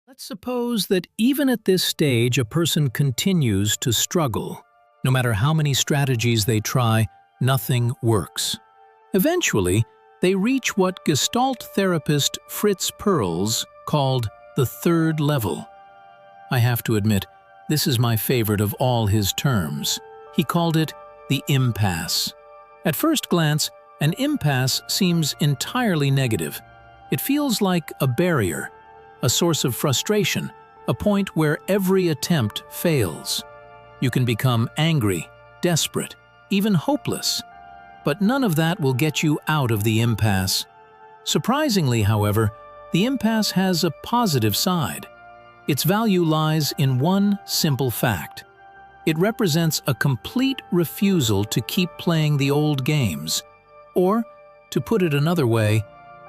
Let's suppose that even at this stage a person continues to struggle. No matter how many strategies they try, nothing works. Eventually, they reach what Gestalt therapist Fritz Perls called the third level. I have to admit, this is my favorite of all his terms. He called it the impasse. At first glance, an impasse seems entirely negative. It feels like a barrier, a source of frustration, a point where every attempt fails. You can become angry, desperate, even hopeless. But none of that will get you out of the impasse. Surprisingly, however, the impasse has a positive side. Its value lies in one simple fact. It represents a complete refusal to keep playing the old games. Or, to put it another way,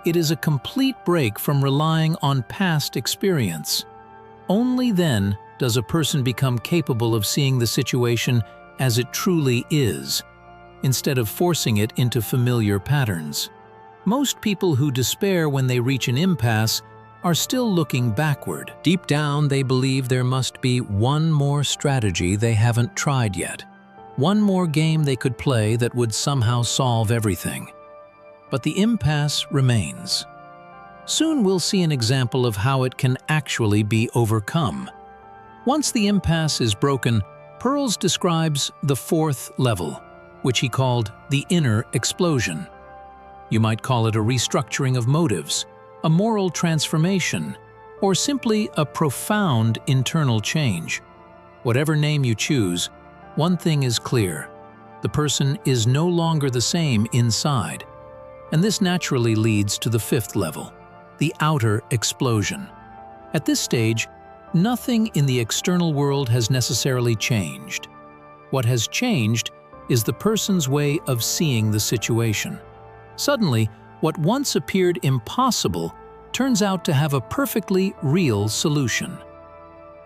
it is a complete break from relying on past experience. Only then does a person become capable of seeing the situation as it truly is, instead of forcing it into familiar patterns. Most people who despair when they reach an impasse are still looking backward. Deep down, they believe there must be one more strategy they haven't tried yet, one more game they could play that would somehow solve everything. But the impasse remains. Soon we'll see an example of how it can actually be overcome. Once the impasse is broken, Perls describes the fourth level, which he called the inner explosion. You might call it a restructuring of motives, a moral transformation, or simply a profound internal change. Whatever name you choose, one thing is clear: the person is no longer the same inside. And this naturally leads to the fifth level, the outer explosion. At this stage, nothing in the external world has necessarily changed. What has changed is the person's way of seeing the situation. Suddenly, what once appeared impossible turns out to have a perfectly real solution.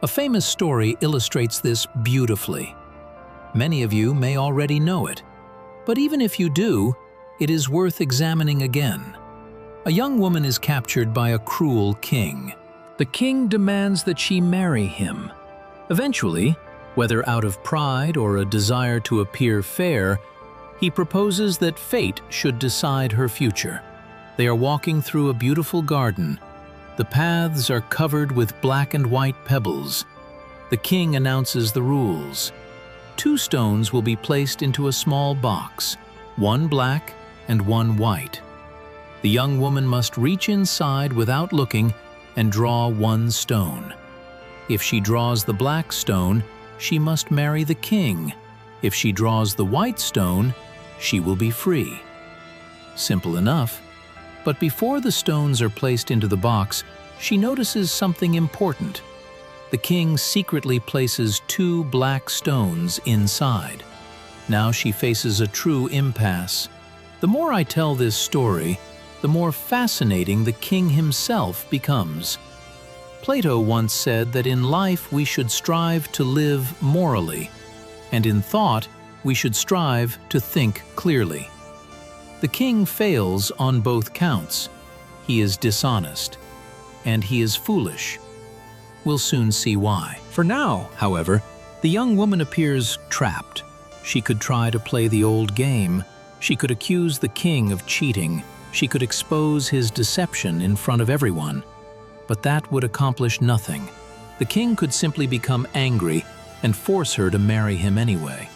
A famous story illustrates this beautifully. Many of you may already know it, but even if you do, it is worth examining again. A young woman is captured by a cruel king. The king demands that she marry him. Eventually, whether out of pride or a desire to appear fair, he proposes that fate should decide her future. They are walking through a beautiful garden. The paths are covered with black and white pebbles. The king announces the rules. 2 stones will be placed into a small box, one black and one white. The young woman must reach inside without looking and draw one stone. If she draws the black stone, she must marry the king. If she draws the white stone, she will be free. Simple enough. But before the stones are placed into the box, she notices something important. The king secretly places 2 black stones inside. Now she faces a true impasse. The more I tell this story, the more fascinating the king himself becomes. Plato once said that in life we should strive to live morally, and in thought we should strive to think clearly. The king fails on both counts. He is dishonest, and he is foolish. We'll soon see why. For now, however, the young woman appears trapped. She could try to play the old game. She could accuse the king of cheating. She could expose his deception in front of everyone. But that would accomplish nothing. The king could simply become angry and force her to marry him anyway.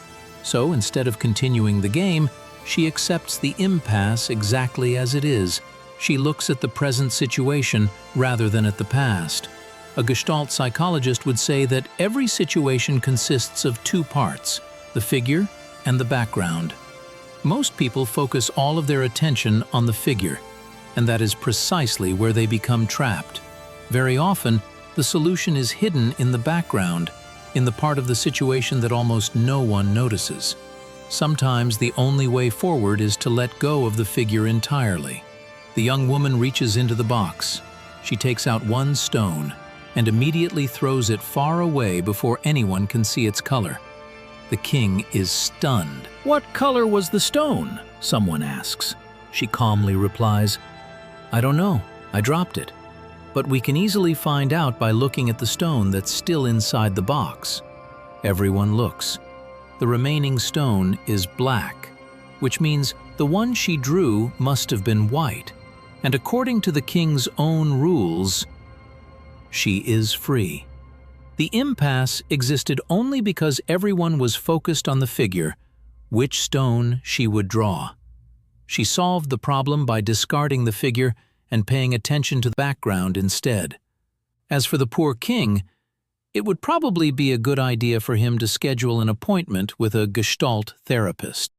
So instead of continuing the game, she accepts the impasse exactly as it is. She looks at the present situation rather than at the past. A Gestalt psychologist would say that every situation consists of 2 parts, the figure and the background. Most people focus all of their attention on the figure, and that is precisely where they become trapped. Very often, the solution is hidden in the background, in the part of the situation that almost no one notices. Sometimes the only way forward is to let go of the figure entirely. The young woman reaches into the box. She takes out 1 stone and immediately throws it far away before anyone can see its color. The king is stunned. "What color was the stone?" someone asks. She calmly replies, "I don't know. I dropped it." but we can easily find out by looking at the stone that's still inside the box. Everyone looks. The remaining stone is black, which means the one she drew must have been white, and according to the king's own rules, she is free. The impasse existed only because everyone was focused on the figure, which stone she would draw. She solved the problem by discarding the figure and paying attention to the background instead. As for the poor king, it would probably be a good idea for him to schedule an appointment with a Gestalt therapist.